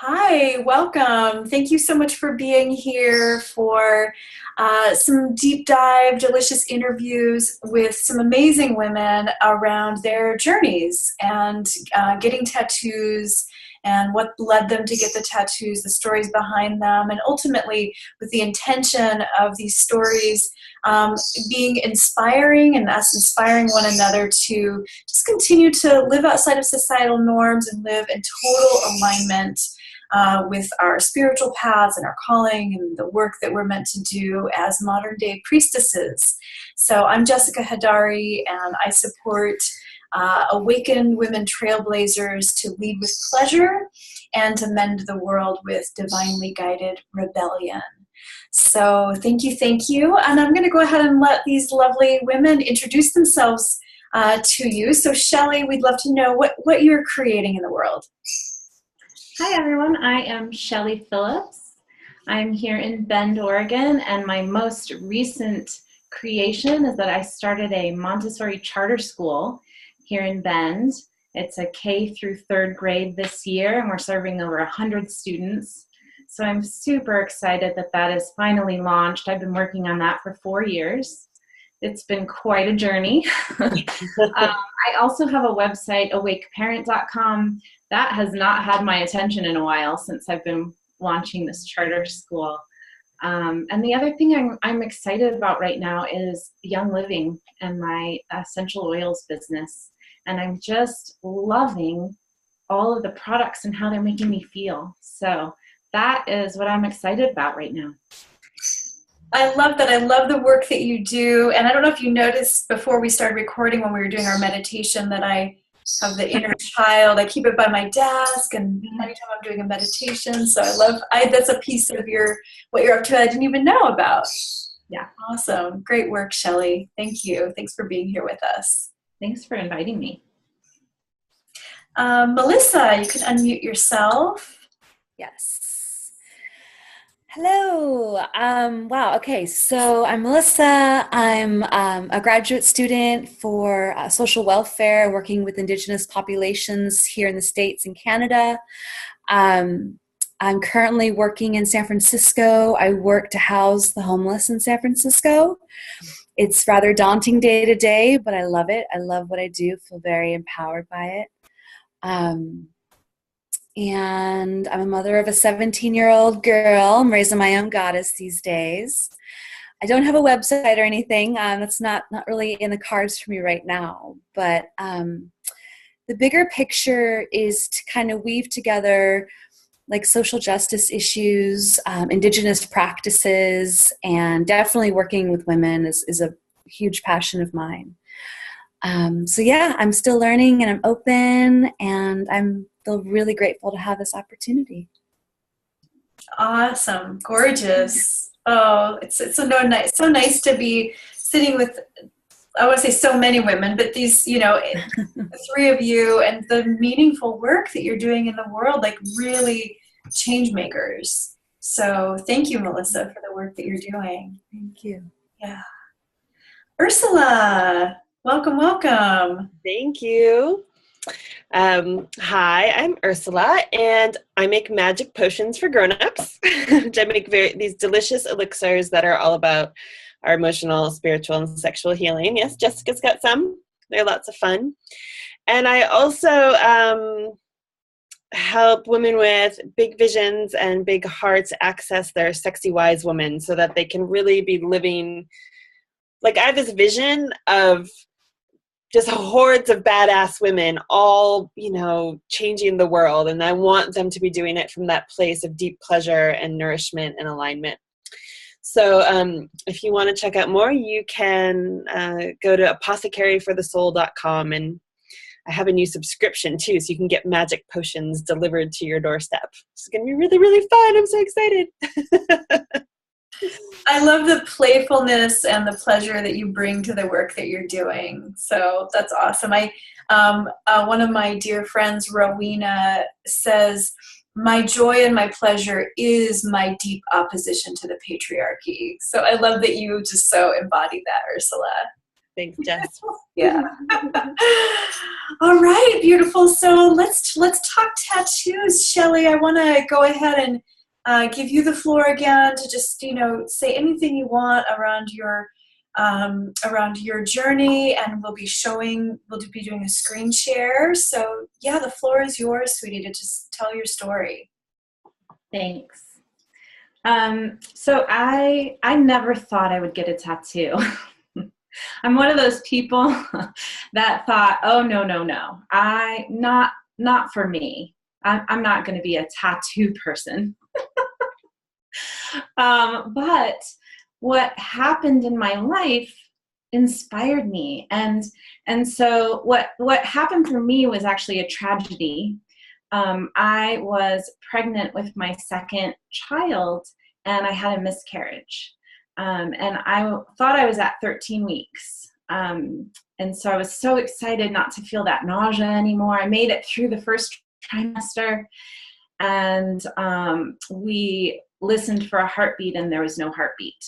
Hi, welcome. Thank you so much for being here for some deep dive, delicious interviews with some amazing women around their journeys and getting tattoos and what led them to get the tattoos, the stories behind them, and ultimately with the intention of these stories being inspiring and us inspiring one another to just continue to live outside of societal norms and live in total alignment with our spiritual paths and our calling and the work that we're meant to do as modern day priestesses. So I'm Jessica Hadari, and I support awakened women trailblazers to lead with pleasure and to mend the world with divinely guided rebellion. So thank you, thank you. And I'm going to go ahead and let these lovely women introduce themselves to you. So Shelly, we'd love to know what you're creating in the world. Hi everyone, I am Shelly Phillips. I'm here in Bend, Oregon, and my most recent creation is that I started a Montessori charter school here in Bend. It's a K through third grade this year, and we're serving over 100 students. So I'm super excited that that is finally launched. I've been working on that for 4 years. It's been quite a journey. I also have a website, awakeparent.com. That has not had my attention in a while since I've been launching this charter school. And the other thing I'm excited about right now is Young Living and my essential oils business. And I'm just loving all of the products and how they're making me feel. So that is what I'm excited about right now. I love that. I love the work that you do. And I don't know if you noticed before we started recording when we were doing our meditation that I have the inner child. I keep it by my desk and anytime I'm doing a meditation. So that's a piece of what you're up to I didn't even know about. Yeah. Awesome. Great work, Shelly. Thank you. Thanks for being here with us. Thanks for inviting me. Melissa, you can unmute yourself. Yes. Hello. Wow. Okay. So I'm Melissa. I'm a graduate student for social welfare, working with Indigenous populations here in the States and Canada. I'm currently working in San Francisco. I work to house the homeless in San Francisco. It's rather daunting day to day, but I love it. I love what I do. Feel very empowered by it. And I'm a mother of a 17-year-old girl. I'm raising my own goddess these days. I don't have a website or anything. That's not really in the cards for me right now. But the bigger picture is to kind of weave together like social justice issues, Indigenous practices, and definitely working with women is a huge passion of mine. So yeah, I'm still learning and I'm open, and I'm feel really grateful to have this opportunity. Awesome. Gorgeous. Oh, it's so nice to be sitting with, I want to say so many women, but these, the three of you and the meaningful work that you're doing in the world, like really change makers. So thank you, Melissa, for the work that you're doing. Thank you. Yeah. Ursula, welcome. Thank you. Hi, I'm Ursula, and I make magic potions for grown-ups. I make these delicious elixirs that are all about our emotional, spiritual, and sexual healing. Yes, Jessica's got some. They're lots of fun. And I also help women with big visions and big hearts access their sexy, wise woman so that they can really be living. Like, I have this vision of just hordes of badass women all, changing the world. And I want them to be doing it from that place of deep pleasure and nourishment and alignment. So if you want to check out more, you can go to apothecaryforthesoul.com, and I have a new subscription too, so you can get magic potions delivered to your doorstep. It's going to be really, really fun. I'm so excited. I love the playfulness and the pleasure that you bring to the work that you're doing. So that's awesome. One of my dear friends, Rowena, says, my joy and my pleasure is my deep opposition to the patriarchy. So I love that you just so embody that, Ursula. Thanks, Jess. Yeah. All right, beautiful. So let's talk tattoos, Shelly. I want to go ahead and give you the floor again to just say anything you want around your journey, and we'll be doing a screen share. So yeah, the floor is yours, sweetie, to just tell your story. Thanks. So I never thought I would get a tattoo. I'm one of those people that thought, oh, no, not for me. I'm not going to be a tattoo person. But what happened in my life inspired me. And so what happened for me was actually a tragedy. I was pregnant with my second child, and I had a miscarriage. And I thought I was at 13 weeks. And so I was so excited not to feel that nausea anymore. I made it through the first trimester, and we listened for a heartbeat, and there was no heartbeat.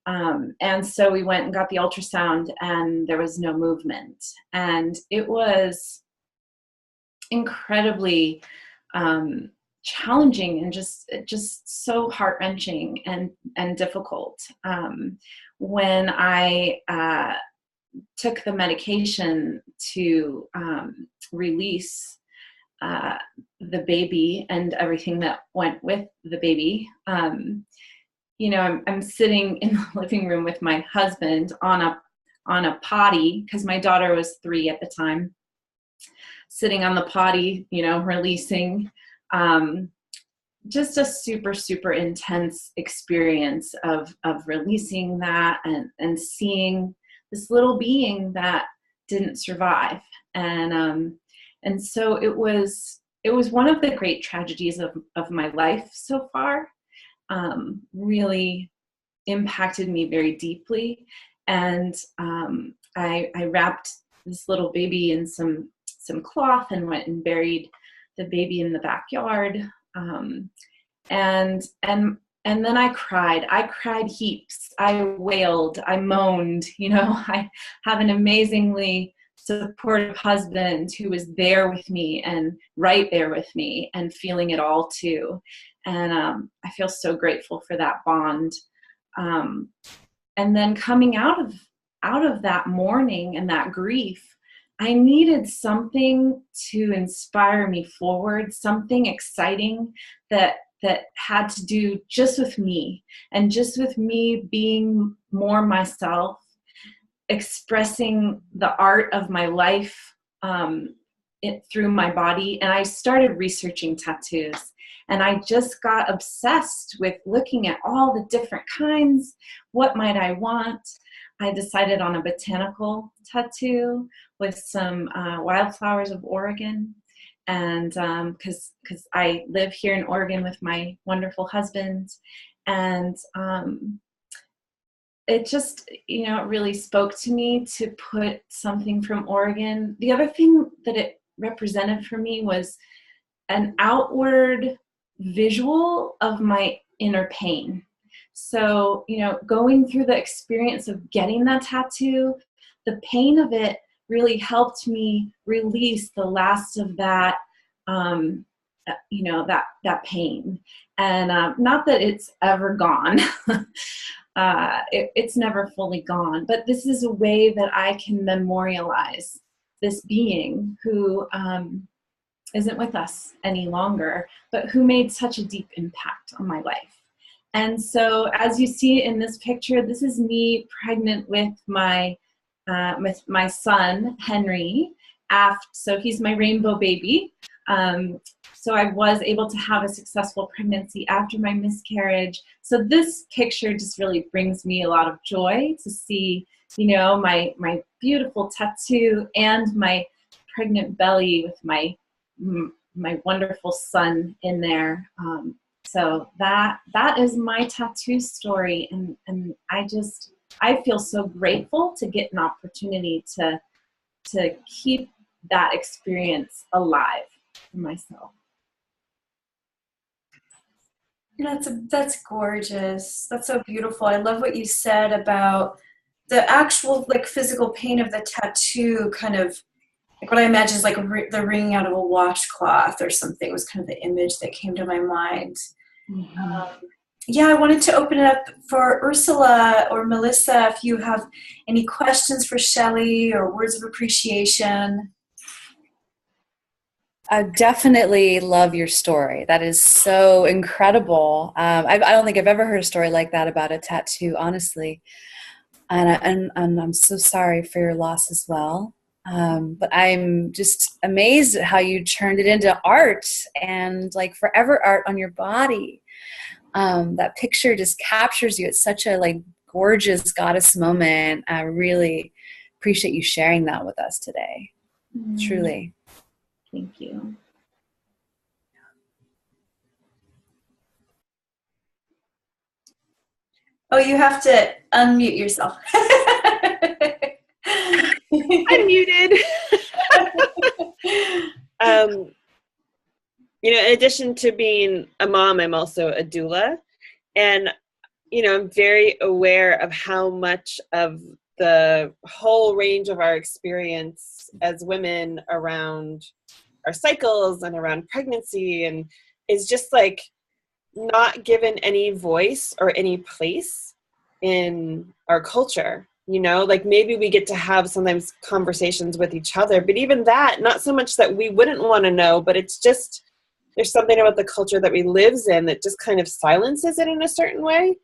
And so we went and got the ultrasound, and there was no movement. And it was incredibly challenging and just so heart-wrenching and difficult. When I took the medication to release the baby and everything that went with the baby, I'm sitting in the living room with my husband on a potty, because my daughter was 3 at the time, sitting on the potty, releasing. Just a super, super intense experience of releasing that and seeing this little being that didn't survive. And so it was one of the great tragedies of my life so far. Really impacted me very deeply. And I wrapped this little baby in some cloth and went and buried the baby in the backyard. And then I cried heaps. I wailed, I moaned. I have an amazingly supportive husband who was there with me and right there with me and feeling it all too. And I feel so grateful for that bond. And then coming out of that mourning and that grief, I needed something to inspire me forward, something exciting that had to do just with me, and just with me being more myself, expressing the art of my life through my body. And I started researching tattoos, and I just got obsessed with looking at all the different kinds. What might I want? I decided on a botanical tattoo with some wildflowers of Oregon. And because I live here in Oregon with my wonderful husband. And it just, it really spoke to me to put something from Oregon. The other thing that it represented for me was an outward visual of my inner pain. So, going through the experience of getting that tattoo, the pain of it really helped me release the last of that, that pain. And not that it's ever gone. It's never fully gone. But this is a way that I can memorialize this being who isn't with us any longer, but who made such a deep impact on my life. And so, as you see in this picture, this is me pregnant with my son, Henry. So he's my rainbow baby. So I was able to have a successful pregnancy after my miscarriage. So this picture just really brings me a lot of joy to see, my beautiful tattoo and my pregnant belly with my wonderful son in there. So that is my tattoo story, and I feel so grateful to get an opportunity to keep that experience alive for myself. That's gorgeous. That's so beautiful. I love what you said about the actual like physical pain of the tattoo kind of like what I imagine is like the wringing out of a washcloth or something was kind of the image that came to my mind. Yeah, I wanted to open it up for Ursula or Melissa if you have any questions for Shelly or words of appreciation. I definitely love your story. That is so incredible. I don't think I've ever heard a story like that about a tattoo, honestly. And I'm so sorry for your loss as well. But I'm just amazed at how you turned it into art and like forever art on your body. That picture just captures you. It's such a like gorgeous goddess moment. I really appreciate you sharing that with us today. Truly. Thank you. Oh, you have to unmute yourself. I'm muted. In addition to being a mom, I'm also a doula. And, I'm very aware of how much of the whole range of our experience as women around our cycles and around pregnancy and is just like not given any voice or any place in our culture. Like maybe we get to have sometimes conversations with each other, but even that, not so much that we wouldn't want to know, but it's just, there's something about the culture that we lives in that just kind of silences it in a certain way.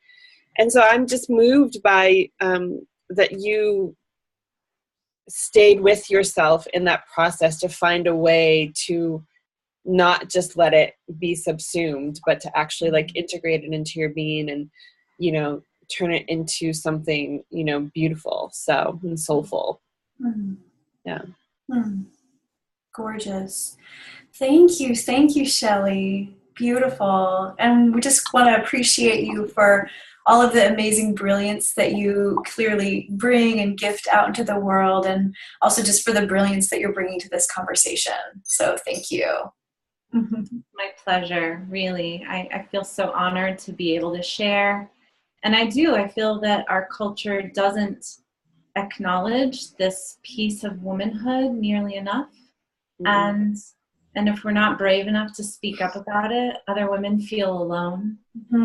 And so I'm just moved by that you stayed with yourself in that process to find a way to not just let it be subsumed, but to actually like integrate it into your being and, turn it into something, beautiful, and soulful. Mm. Yeah. Mm. Gorgeous. Thank you, Shelly. Beautiful. And we just want to appreciate you for all of the amazing brilliance that you clearly bring and gift out into the world, and also just for the brilliance that you're bringing to this conversation. So thank you. My pleasure, really. I feel so honored to be able to share. And I feel that our culture doesn't acknowledge this piece of womanhood nearly enough. And if we're not brave enough to speak up about it, other women feel alone.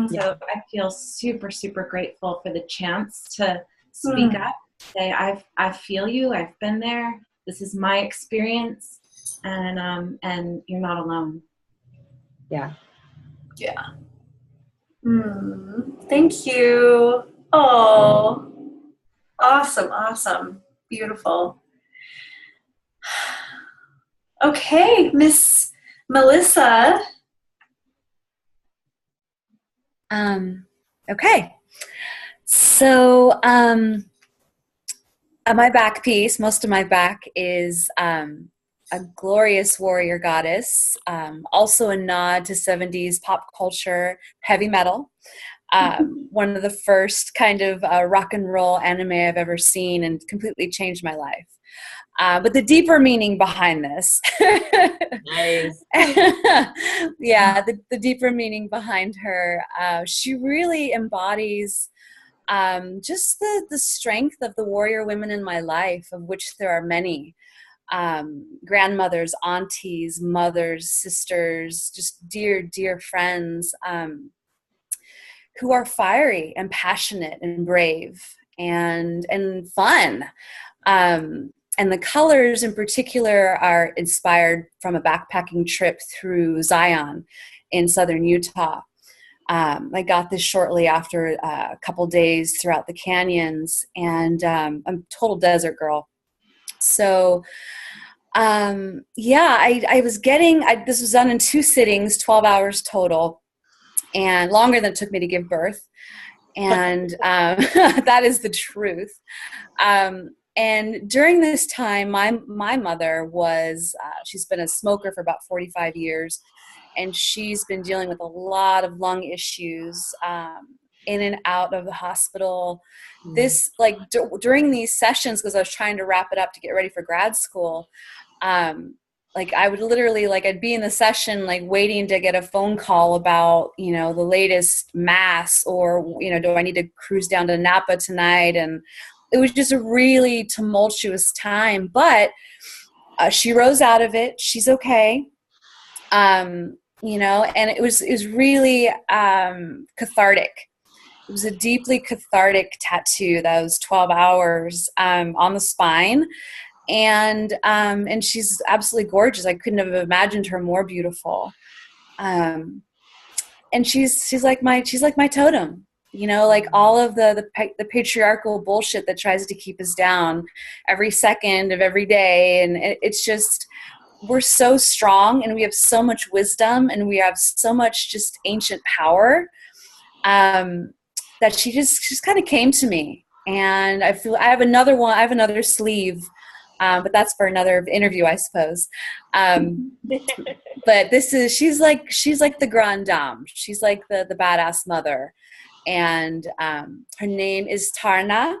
So I feel super, super grateful for the chance to speak up, say, I feel you, I've been there, this is my experience, and you're not alone. Yeah. Thank you. Oh, awesome. Beautiful. Okay, Miss Melissa. Okay. So my back piece, most of my back is a glorious warrior goddess, also a nod to 70s pop culture, heavy metal. One of the first kind of rock and roll anime I've ever seen and completely changed my life. But the deeper meaning behind this, Nice. yeah, the deeper meaning behind her, she really embodies just the strength of the warrior women in my life, of which there are many. Grandmothers, aunties, mothers, sisters, just dear friends, who are fiery and passionate and brave and fun. And the colors in particular are inspired from a backpacking trip through Zion in southern Utah. I got this shortly after a couple days throughout the canyons, and I'm a total desert girl. So I was getting, this was done in 2 sittings, 12 hours total, and longer than it took me to give birth. And that is the truth. And during this time, my mother was, she's been a smoker for about 45 years, and she's been dealing with a lot of lung issues, in and out of the hospital. This, like, during these sessions, because I was trying to wrap it up to get ready for grad school, like I would literally, like, I'd be in the session, like waiting to get a phone call about, the latest mass, or, do I need to cruise down to Napa tonight? And it was just a really tumultuous time, but she rose out of it. She's okay. You know, and it was really cathartic. It was a deeply cathartic tattoo that was 12 hours on the spine. And she's absolutely gorgeous. I couldn't have imagined her more beautiful. And she's like my totem, you know, like all of the patriarchal bullshit that tries to keep us down every second of every day. And it's just, we're so strong and we have so much wisdom and we have so much just ancient power that she just kind of came to me. And I have another sleeve, but that's for another interview, I suppose. But she's like the grande dame. She's like the badass mother. And her name is Tarna,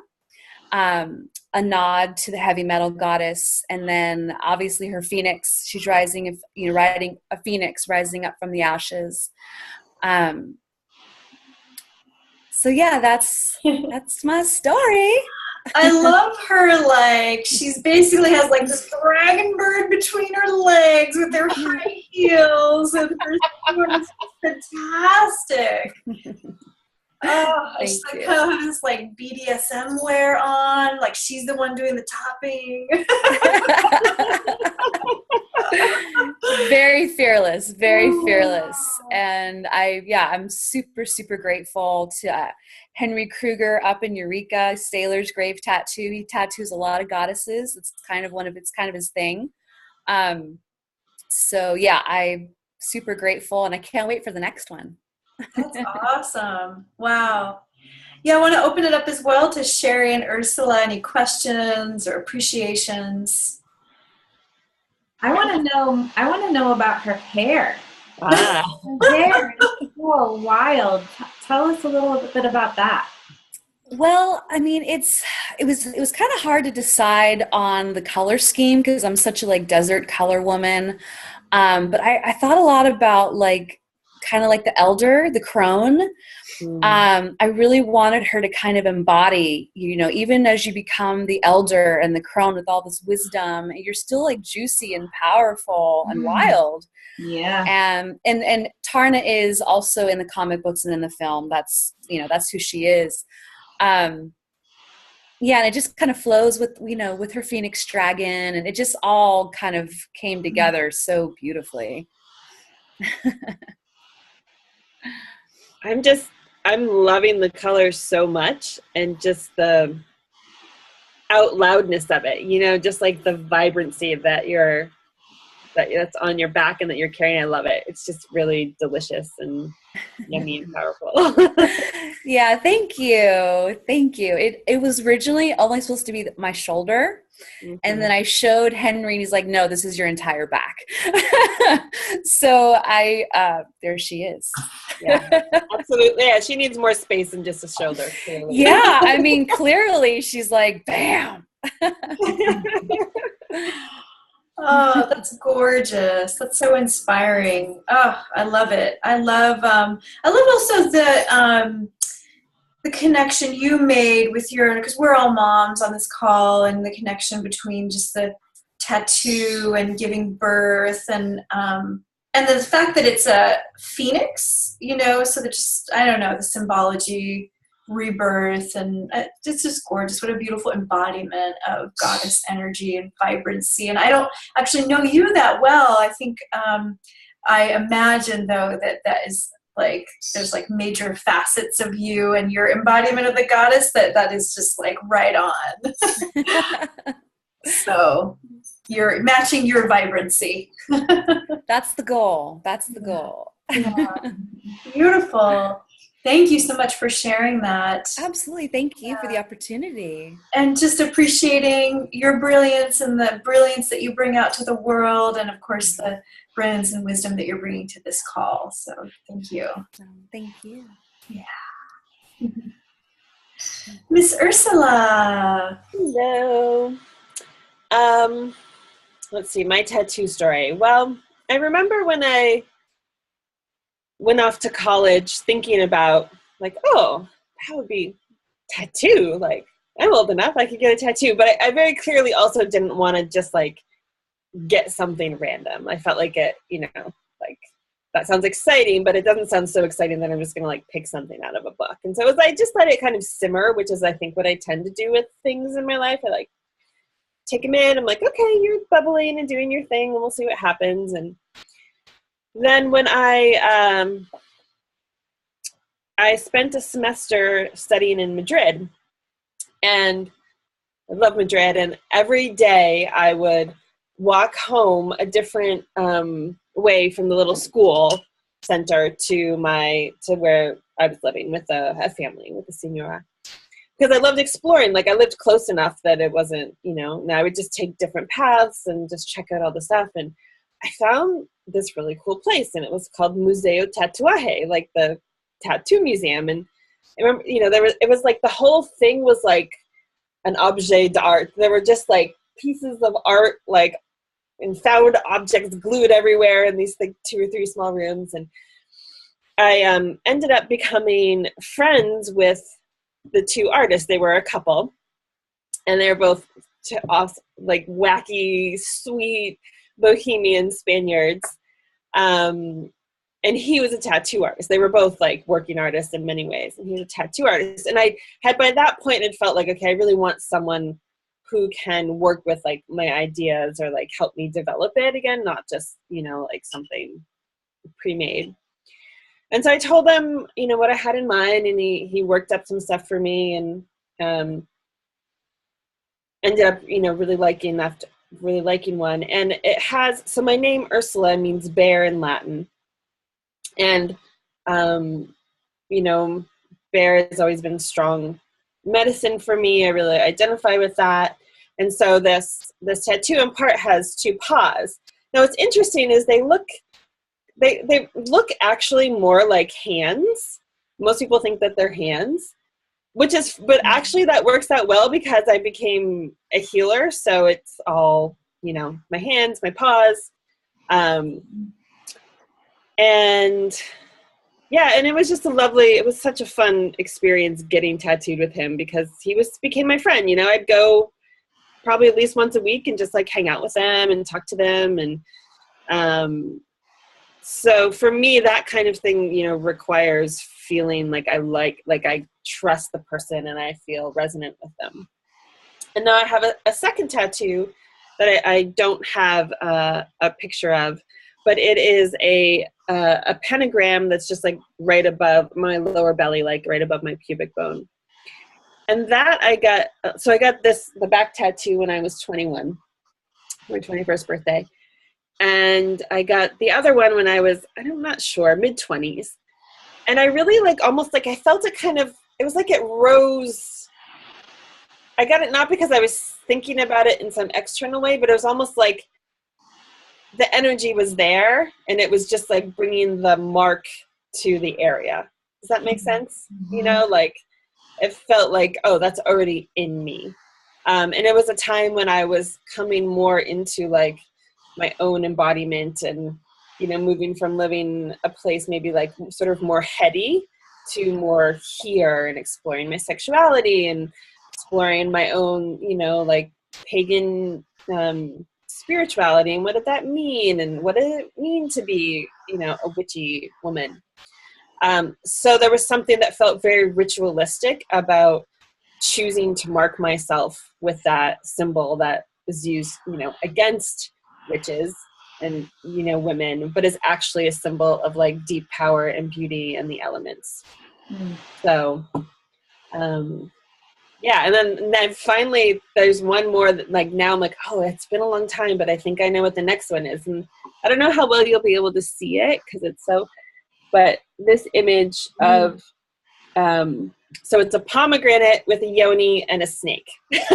a nod to the heavy metal goddess. And then obviously her phoenix, she's riding a phoenix rising up from the ashes. So yeah, that's my story. I love her, like, she's basically has like this dragon bird between her legs with her high heels, and her sword is fantastic. Oh, she's like kind of this like BDSM wear on, like she's the one doing the topping. Very fearless, very fearless. And I'm super, super grateful to Henry Kruger up in Eureka, Sailor's Grave Tattoo. He tattoos a lot of goddesses. It's kind of his thing. So yeah, I'm super grateful and I can't wait for the next one. That's awesome. Wow. Yeah, I want to open it up as well to Sherry and Ursula. Any questions or appreciations? I want to know about her hair. Ah. Her hair is so wild. Tell us a little bit about that. Well, I mean, it was kind of hard to decide on the color scheme because I'm such a like desert color woman. But I thought a lot about like kind of like the elder, the crone. I really wanted her to kind of embody, you know, even as you become the elder and the crone with all this wisdom, you're still like juicy and powerful and wild. Yeah. And Tarna is also in the comic books and in the film. That's who she is. And it just kind of flows with, you know, with her Phoenix dragon, and it just all kind of came together so beautifully. I'm loving the color so much, and just the out loudness of it, you know, just like the vibrancy that's on your back and that you're carrying. I love it. It's just really delicious and yummy and powerful. Yeah, thank you. It was originally only supposed to be my shoulder. And then I showed Henry and he's like, no, this is your entire back. So there she is. Yeah, absolutely. Yeah, she needs more space than just a shoulder. Clearly. Yeah, I mean, clearly she's like, bam. Oh, that's gorgeous. That's so inspiring. Oh, I love it. I love also the connection you made with because we're all moms on this call, and the connection between just the tattoo and giving birth and the fact that it's a phoenix, you know, so that just, I don't know, the symbology, rebirth, and it's just gorgeous. What a beautiful embodiment of goddess energy and vibrancy. And I don't actually know you that well. I think I imagine though that is like, there's like major facets of you and your embodiment of the goddess that is just like right on. So you're matching your vibrancy. That's the goal. Yeah. Beautiful. Thank you so much for sharing that. Absolutely. Thank you for the opportunity. And just appreciating your brilliance and the brilliance that you bring out to the world, and of course the brilliance and wisdom that you're bringing to this call. So thank you. Thank you. Yeah. Miss Ursula. Hello. Let's see, my tattoo story. Well, I remember when I went off to college thinking about like, oh, that would be tattoo. Like, I'm old enough, I could get a tattoo. But I very clearly also didn't want to just like get something random. I felt like it, like that sounds exciting, but it doesn't sound so exciting that I'm just going to like pick something out of a book. And so I just let it kind of simmer, which is I think what I tend to do with things in my life. I like take them in. I'm like, okay, you're bubbling and doing your thing, and we'll see what happens. And then when I spent a semester studying in Madrid, and I love Madrid, and every day I would walk home a different way from the little school center to where I was living with a family, with a senora. Because I loved exploring. Like I lived close enough that it wasn't, now I would just take different paths and just check out all the stuff. And I found this really cool place, and it was called Museo Tatuaje, like the tattoo museum. And I remember, it was like the whole thing was like an objet d'art. There were just like pieces of art, like, and found objects glued everywhere in these like 2 or 3 small rooms. And I ended up becoming friends with the 2 artists. They were a couple, and they're both like wacky, sweet, bohemian Spaniards. And he was a tattoo artist. They were both like working artists in many ways, and he was a tattoo artist. And I had by that point, it felt like, okay, I really want someone who can work with like my ideas or like help me develop it again, not just, like something pre-made. And so I told him, what I had in mind, and he worked up some stuff for me, and ended up, really liking one. And it has, so my name Ursula means bear in Latin. And, bear has always been strong medicine for me. I really identify with that. And so this tattoo in part has 2 paws. Now what's interesting is they look actually more like hands. Most people think that they're hands, but actually that works out well because I became a healer. So it's all, my hands, my paws. And yeah, and it was just it was such a fun experience getting tattooed with him, because he became my friend. I'd go probably at least once a week and just like hang out with them and talk to them. And so for me, that kind of thing, requires feeling like I trust the person and I feel resonant with them. And now I have a second tattoo that I don't have a picture of, but it is a pentagram that's just like right above my lower belly, like right above my pubic bone. And that I got the back tattoo when I was 21, my 21st birthday. And I got the other one when I was, I'm not sure, mid-20s. And I really almost I felt it it was like it rose. I got it not because I was thinking about it in some external way, but it was almost like the energy was there, and it was just like bringing the mark to the area. Does that make sense? Mm-hmm. It felt like, oh, that's already in me. And it was a time when I was coming more into my own embodiment, and, moving from living a place maybe sort of more heady to more here, and exploring my sexuality and exploring my own, pagan spirituality, and what did that mean, and what did it mean to be, a witchy woman. So there was something that felt very ritualistic about choosing to mark myself with that symbol that is used, against witches and, women, but is actually a symbol of deep power and beauty and the elements. So, yeah. And then finally there's one more that now I'm oh, it's been a long time, but I think I know what the next one is. And I don't know how well you'll be able to see it, because it's but this image of, so it's a pomegranate with a yoni and a snake. And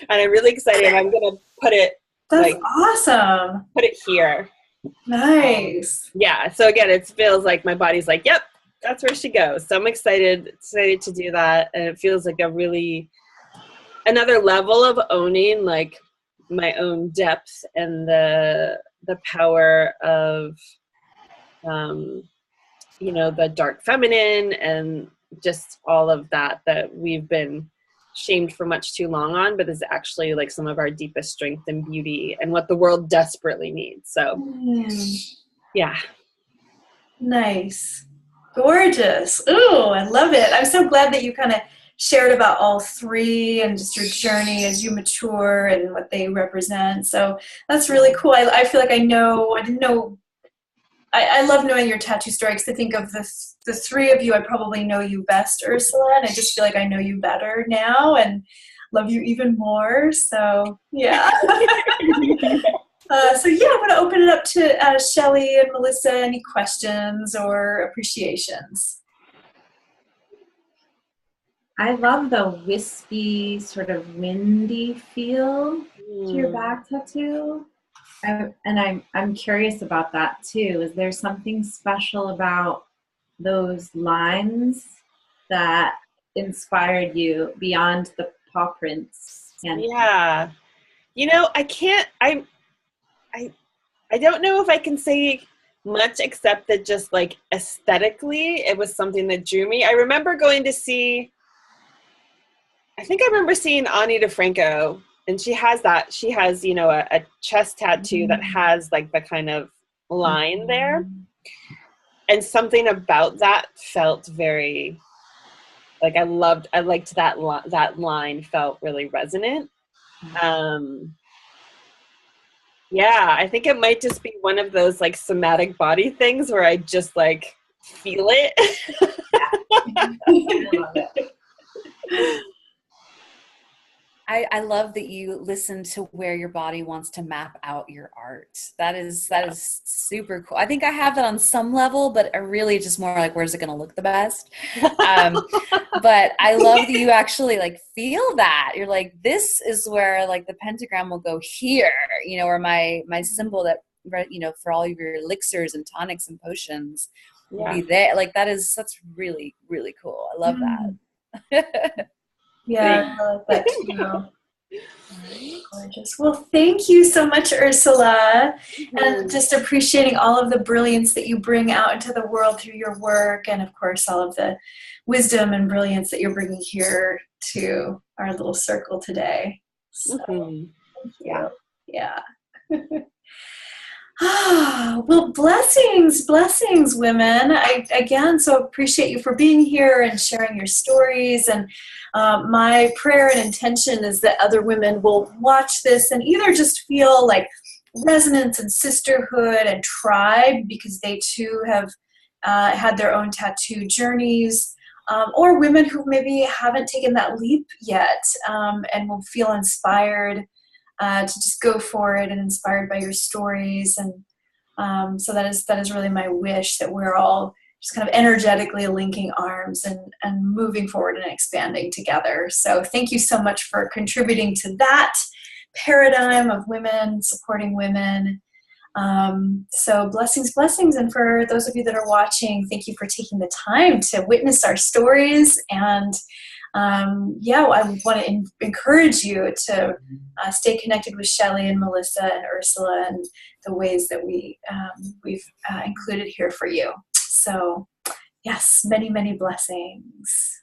I'm really excited. I'm going to put it. That's awesome. Put it here. Nice. Yeah. So again, it feels like my body's yep, that's where she goes. So I'm excited to do that. And it feels like another level of owning my own depth and the power of, the dark feminine, and just all of that we've been shamed for much too long on, but is actually like some of our deepest strength and beauty and what the world desperately needs. So yeah. Nice. Gorgeous. Ooh, I love it. I'm so glad that you kind of shared about all three and just your journey as you mature and what they represent. So that's really cool. I feel like I didn't know, I love knowing your tattoo story because I think of the three of you, I probably know you best, Ursula, and I just feel like I know you better now and love you even more. So yeah. I want to open it up to Shelly and Melissa. Any questions or appreciations? I love the wispy, sort of windy feel to your back tattoo. I'm curious about that too. Is there something special about those lines that inspired you beyond the paw prints? Yeah. You know, I don't know if I can say much except that just like aesthetically, it was something that drew me. I remember going to see, I think I remember seeing Ani DeFranco, and she has, you know, a chest tattoo that has like the kind of line there. And something about that felt very, like I liked that line felt really resonant. Yeah, I think it might just be one of those like somatic body things where I just like feel it. I love it. I love that you listen to where your body wants to map out your art. That is super cool. I think I have that on some level, but I really just more like, where's it going to look the best? But I love that you actually like feel that. You're like, this is where like the pentagram will go here, you know, or my symbol that, you know, for all of your elixirs and tonics and potions will be there. Like that's really, really cool. I love that. Yeah, I love that too. Gorgeous. Well, thank you so much, Ursula, and just appreciating all of the brilliance that you bring out into the world through your work, and of course, all of the wisdom and brilliance that you're bringing here to our little circle today. So, thank you. Yeah. Well, blessings, women. I again so appreciate you for being here and sharing your stories. And my prayer and intention is that other women will watch this and either just feel like resonance and sisterhood and tribe because they too have had their own tattoo journeys, or women who maybe haven't taken that leap yet and will feel inspired to just go for it and inspired by your stories. And so that is really my wish, that we're all just kind of energetically linking arms and moving forward and expanding together. So thank you so much for contributing to that paradigm of women, supporting women. So blessings. And for those of you that are watching, thank you for taking the time to witness our stories. And I want to encourage you to stay connected with Shelly and Melissa and Ursula and the ways that we've included here for you. So yes, many, many blessings.